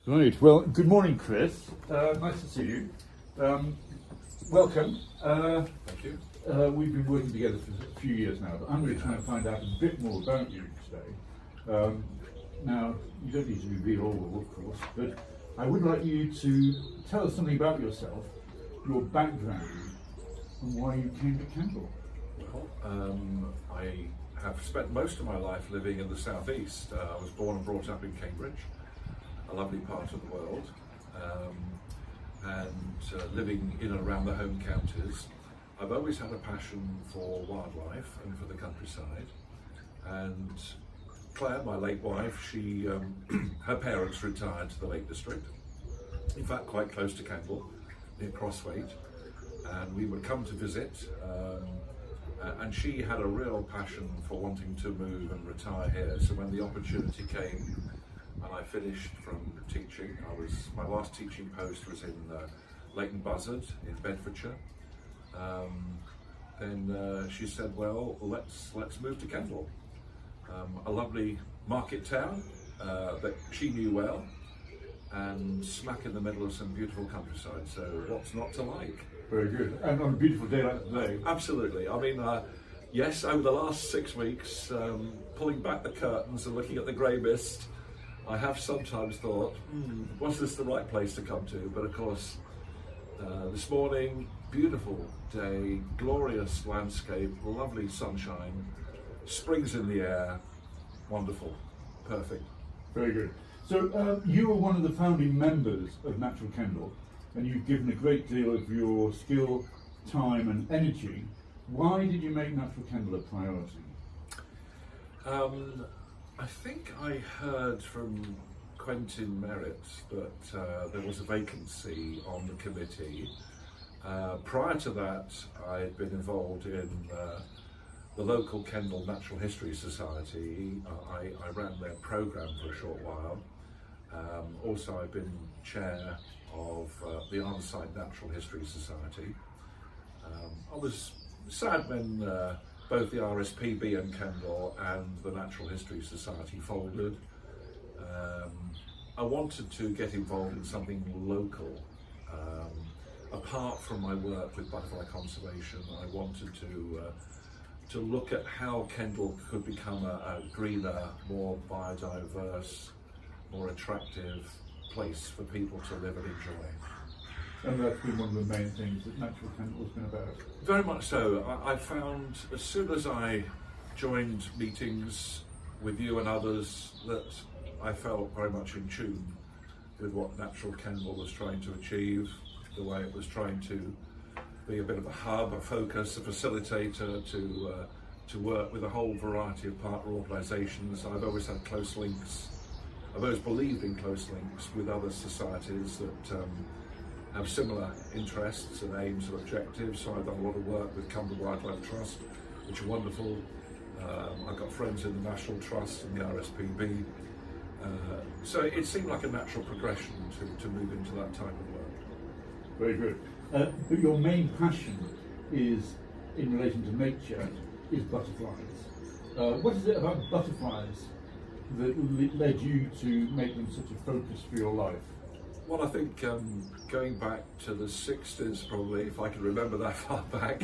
Right, well, good morning, Chris. Nice to see you. Welcome. Thank you. We've been working together for a few years now, but I'm really trying to find out a bit more about you today. Now, you don't need to reveal all, of course, but I would like you to tell us something about yourself, your background, and why you came to Kendal. I have spent most of my life living in the southeast. I was born and brought up in Cambridge, a lovely part of the world, and living in and around the home counties. I've always had a passion for wildlife and for the countryside. And Claire, my late wife, she her parents retired to the Lake District, in fact quite close to Kendal, near Crosswaite, and we would come to visit. And she had a real passion for wanting to move and retire here. So when the opportunity came, and I finished from teaching, my last teaching post was in Leighton Buzzard in Bedfordshire. Then she said, "Well, let's move to Kendal, a lovely market town that she knew well, and smack in the middle of some beautiful countryside. So what's not to like?" Very good. And on a beautiful day like today. Absolutely. I mean, yes, over the last 6 weeks, pulling back the curtains and looking at the grey mist, I have sometimes thought, was this the right place to come to? But of course, this morning, beautiful day, glorious landscape, lovely sunshine, springs in the air, wonderful, perfect. Very good. So you were one of the founding members of Natural Kendal, and you've given a great deal of your skill, time and energy. Why did you make Natural Kendal a priority? I think I heard from Quentin Merritt that there was a vacancy on the committee. Prior to that, I had been involved in the local Kendal Natural History Society. I ran their programme for a short while. Also, I've been chair of the Arnside Natural History Society. I was sad when both the RSPB in Kendal and the Natural History Society folded. I wanted to get involved in something local. Apart from my work with Butterfly Conservation, I wanted to look at how Kendal could become a greener, more biodiverse, more attractive place for people to live and enjoy. And that's been one of the main things that Natural Kendal has been about. Very much so. I found as soon as I joined meetings with you and others that I felt very much in tune with what Natural Kendal was trying to achieve, the way it was trying to be a bit of a hub, a focus, a facilitator to work with a whole variety of partner organisations. I've always had close links. I've always believed in close links with other societies that have similar interests and aims and objectives. So I've done a lot of work with Cumbria Wildlife Trust, which are wonderful. I've got friends in the National Trust and the RSPB. So it seemed like a natural progression to move into that type of work. Very good. But your main passion is, in relation to nature, is butterflies. What is it about butterflies that led you to make them such a focus for your life? Well, I think going back to the 60s, probably, if I can remember that far back,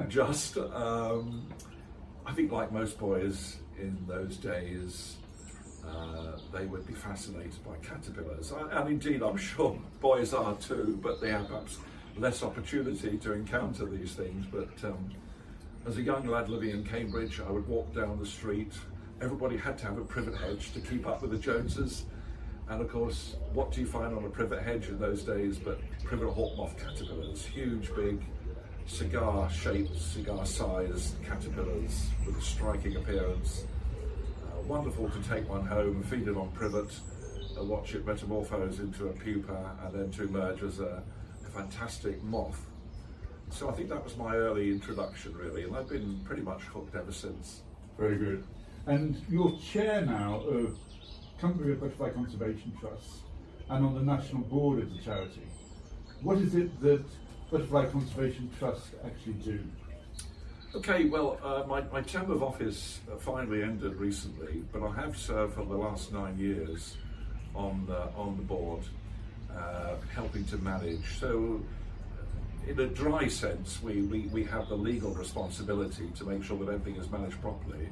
just, I think like most boys in those days, they would be fascinated by caterpillars. And indeed, I'm sure boys are too, but they have perhaps less opportunity to encounter these things. But as a young lad living in Cambridge, I would walk down the street. Everybody had to have a privet hedge to keep up with the Joneses. And of course, what do you find on a privet hedge in those days but privet hawk moth caterpillars, huge, big, cigar-shaped, cigar-sized caterpillars with a striking appearance. Wonderful to take one home, feed it on privet, watch it metamorphose into a pupa and then to emerge as a fantastic moth. So I think that was my early introduction really, and I've been pretty much hooked ever since. Very good. And you're chair now of Cumbria Butterfly Conservation Trust and on the national board of the charity. What is it that Butterfly Conservation Trust actually do? Okay, well, my term of office finally ended recently, but I have served for the last 9 years on the board, helping to manage. So in a dry sense, we have the legal responsibility to make sure that everything is managed properly,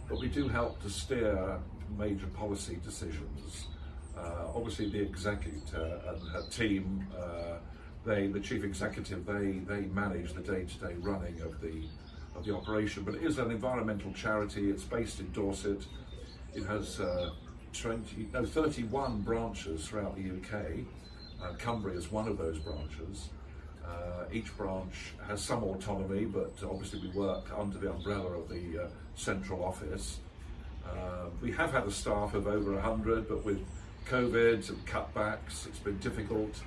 but we do help to steer major policy decisions. Obviously the executive and her team, the chief executive, they manage the day-to-day running of the operation, but it is an environmental charity. It's based in Dorset. It has 31 branches throughout the UK. Cumbria is one of those branches. Each branch has some autonomy, but obviously we work under the umbrella of the central office. We have had a staff of over 100, but with COVID and cutbacks, it's been difficult.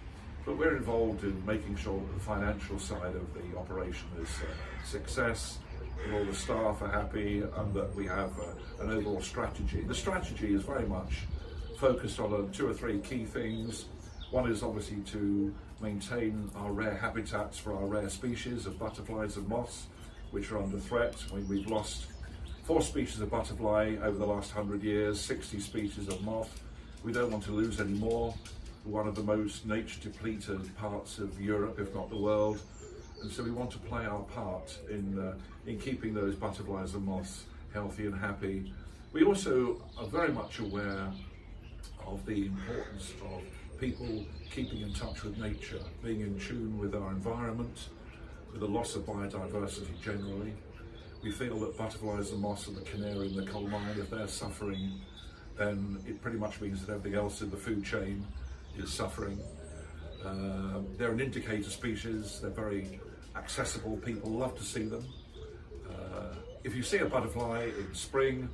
But we're involved in making sure that the financial side of the operation is a success, that all the staff are happy, and that we have an overall strategy. The strategy is very much focused on 2 or 3 key things. One is obviously to maintain our rare habitats for our rare species of butterflies and moths, which are under threat. We've lost 4 species of butterfly over the last 100 years, 60 species of moth. We don't want to lose any more. We're one of the most nature depleted parts of Europe, if not the world. And so we want to play our part in keeping those butterflies and moths healthy and happy. We also are very much aware of the importance of people keeping in touch with nature, being in tune with our environment, with the loss of biodiversity generally. We feel that butterflies and moths are the canary in the coal mine. If they're suffering, then it pretty much means that everything else in the food chain is suffering. They're an indicator species. They're very accessible. People love to see them. If you see a butterfly in spring,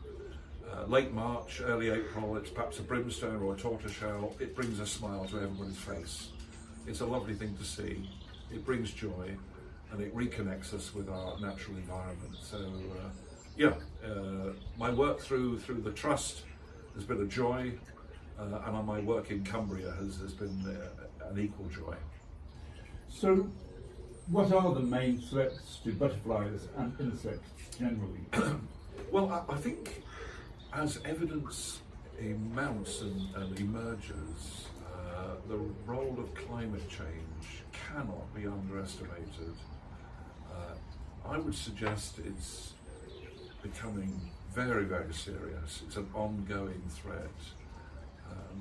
late March, early April, it's perhaps a brimstone or a tortoiseshell, it brings a smile to everybody's face. It's a lovely thing to see. It brings joy and it reconnects us with our natural environment. So my work through the Trust has been a joy, and on my work in Cumbria has been an equal joy. So what are the main threats to butterflies and insects generally? Well, I think as evidence mounts and emerges, the role of climate change cannot be underestimated. I would suggest it's becoming very, very serious. It's an ongoing threat,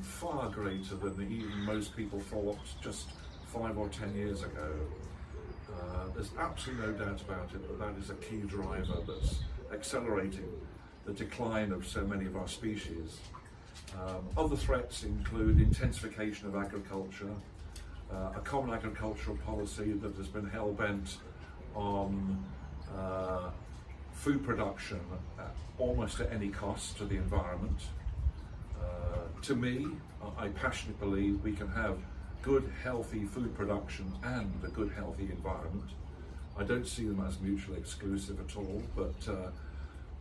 far greater than even most people thought just 5 or 10 years ago. There's absolutely no doubt about it that is a key driver that's accelerating the decline of so many of our species. Other threats include intensification of agriculture, a common agricultural policy that has been hell-bent on food production almost at any cost to the environment. To me, I passionately believe we can have good, healthy food production and a good, healthy environment. I don't see them as mutually exclusive at all, but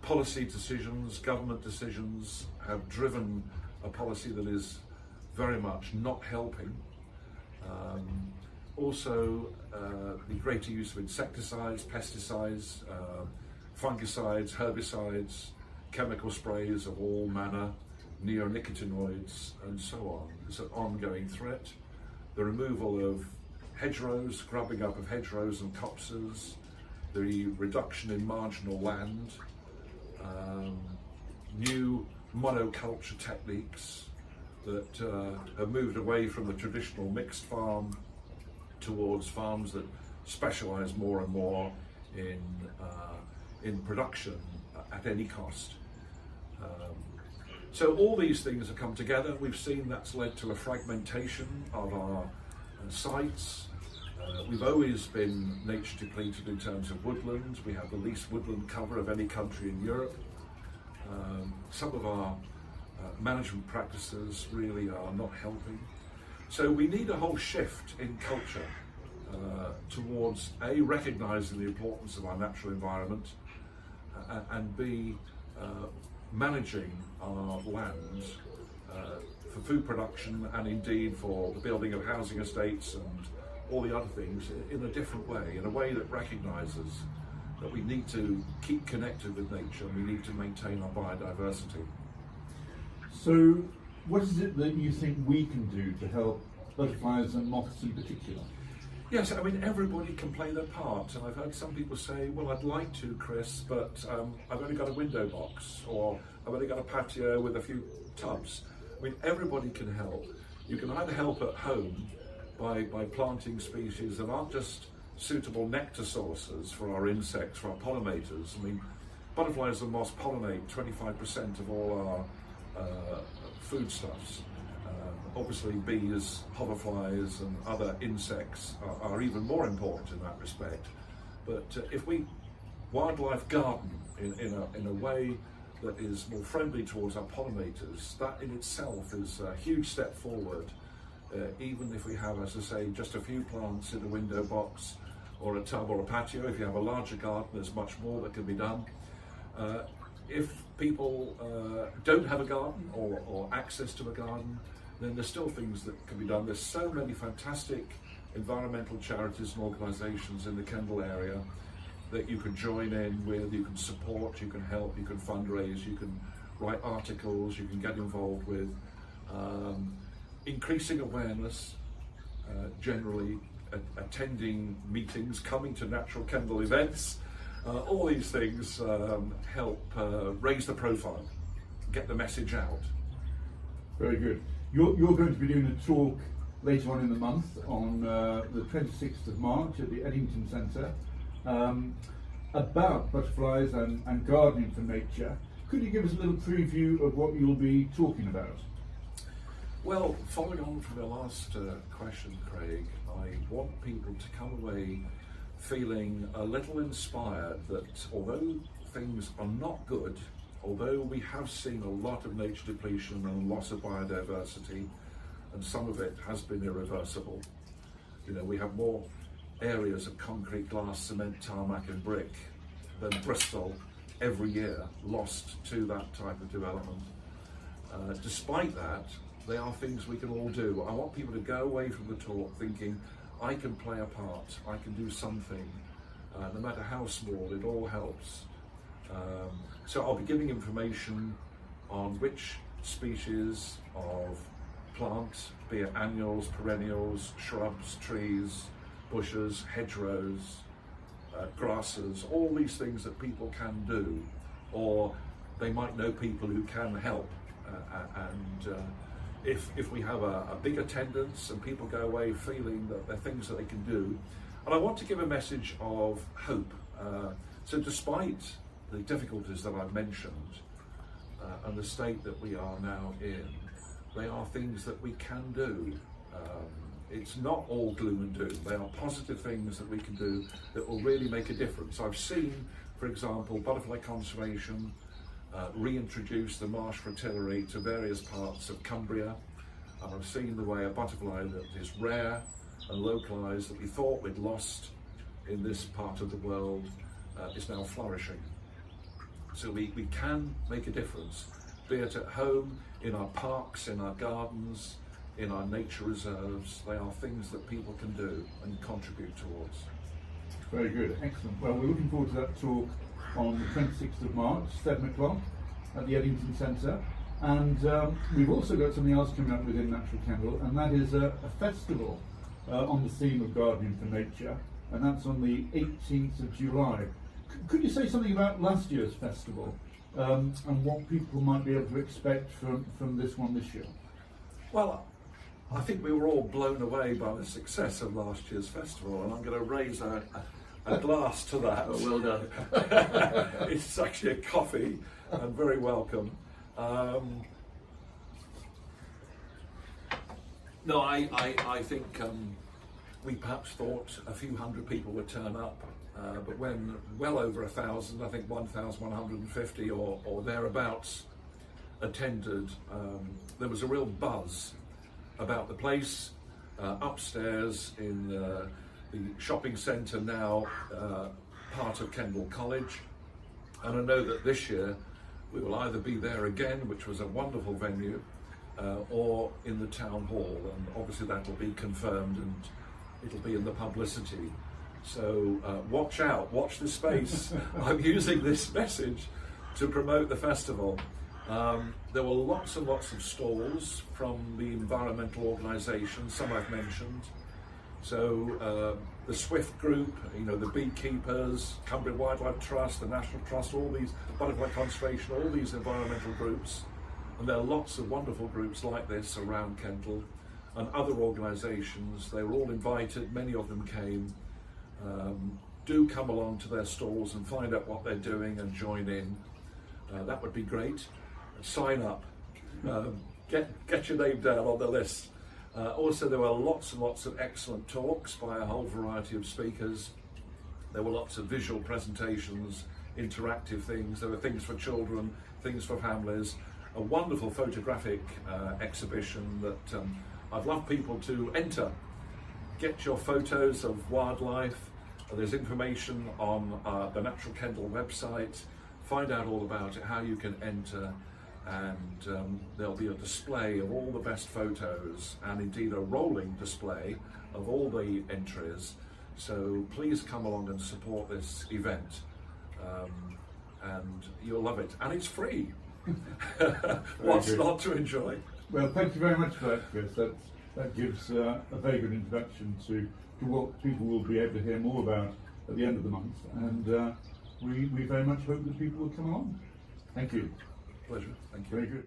policy decisions, government decisions have driven a policy that is very much not helping. Also, the greater use of insecticides, pesticides, fungicides, herbicides, chemical sprays of all manner, neonicotinoids, and so on. It's an ongoing threat. The removal of hedgerows, grubbing up of hedgerows and copses, the reduction in marginal land, new monoculture techniques that have moved away from the traditional mixed farm towards farms that specialise more and more in production at any cost. So all these things have come together. We've seen that's led to a fragmentation of our sites. We've always been nature depleted in terms of woodlands. We have the least woodland cover of any country in Europe. Some of our management practices really are not helping. So we need a whole shift in culture towards A, recognising the importance of our natural environment, and B, managing our land for food production and indeed for the building of housing estates and all the other things in a different way, in a way that recognises that we need to keep connected with nature and we need to maintain our biodiversity. So what is it that you think we can do to help butterflies and moths in particular? Yes, I mean, everybody can play their part, and I've heard some people say, well, I'd like to, Chris, but I've only got a window box, or I've only got a patio with a few tubs. I mean, everybody can help. You can either help at home by planting species that aren't just suitable nectar sources for our insects, for our pollinators. I mean, butterflies and moths pollinate 25% of all our foodstuffs. Obviously bees, hoverflies and other insects are even more important in that respect. But if we wildlife garden in a way that is more friendly towards our pollinators, that in itself is a huge step forward. Even if we have, as I say, just a few plants in a window box or a tub or a patio. If you have a larger garden, there's much more that can be done. If people don't have a garden or access to a garden, then there's still things that can be done. There's so many fantastic environmental charities and organisations in the Kendal area that you can join in with, you can support, you can help, you can fundraise, you can write articles, you can get involved with. Increasing awareness, generally attending meetings, coming to natural Kendal events, all these things help raise the profile, get the message out. Very good. You're going to be doing a talk later on in the month on the 26th of March at the Eddington Centre about butterflies and gardening for nature. Could you give us a little preview of what you'll be talking about? Well, following on from the last question, Craig, I want people to come away feeling a little inspired that although things are not good, although we have seen a lot of nature depletion and loss of biodiversity, and some of it has been irreversible. You know, we have more areas of concrete, glass, cement, tarmac and brick than Bristol every year lost to that type of development. Despite that, they are things we can all do. I want people to go away from the talk thinking, I can play a part, I can do something, no matter how small, it all helps. So I'll be giving information on which species of plants, be it annuals, perennials, shrubs, trees, bushes, hedgerows, grasses, all these things that people can do, or they might know people who can help. If we have a big attendance and people go away feeling that there are things that they can do, and I want to give a message of hope. So despite the difficulties that I've mentioned and the state that we are now in, they are things that we can do. It's not all gloom and doom. They are positive things that we can do that will really make a difference. I've seen, for example, Butterfly Conservation reintroduce the marsh fritillary to various parts of Cumbria, and I've seen the way a butterfly that is rare and localised that we thought we'd lost in this part of the world is now flourishing. So we can make a difference, be it at home, in our parks, in our gardens, in our nature reserves. They are things that people can do and contribute towards. Very good, excellent. Well, we're looking forward to that talk on the 26th of March, 7 o'clock at the Eddington Centre. And we've also got something else coming up within Natural Kendal, and that is a festival on the theme of gardening for nature, and that's on the 18th of July. Could you say something about last year's festival and what people might be able to expect from this one this year? Well, I think we were all blown away by the success of last year's festival, and I'm going to raise a glass to that. Oh, well done. It's actually a coffee, and very welcome. No, I think we perhaps thought a few hundred people would turn up, but when well over 1,000, I think 1,150 or thereabouts attended, there was a real buzz about the place. Upstairs in the shopping centre now, part of Kendal College, and I know that this year we will either be there again, which was a wonderful venue, or in the town hall, and obviously that will be confirmed and it'll be in the publicity. So watch out, watch this space. I'm using this message to promote the festival. There were lots and lots of stalls from the environmental organisations, some I've mentioned. So the Swift Group, you know, the beekeepers, Cumbria Wildlife Trust, the National Trust, all these, Butterfly Conservation, all these environmental groups. And there are lots of wonderful groups like this around Kendal and other organisations. They were all invited, many of them came. Do come along to their stalls and find out what they're doing and join in. That would be great. Sign up. Get your name down on the list. Also, there were lots and lots of excellent talks by a whole variety of speakers. There were lots of visual presentations, interactive things. There were things for children, things for families. A wonderful photographic exhibition that I'd love people to enter. Get your photos of wildlife. There's information on the Natural Kendal website. Find out all about it, how you can enter, and there'll be a display of all the best photos and indeed a rolling display of all the entries. So please come along and support this event, and you'll love it. And it's free. What's not to enjoy? Well, thank you very much for that, Chris. That gives a very good introduction to what people will be able to hear more about at the end of the month, and we very much hope that people will come along. Thank you. Pleasure. Thank you. Very good.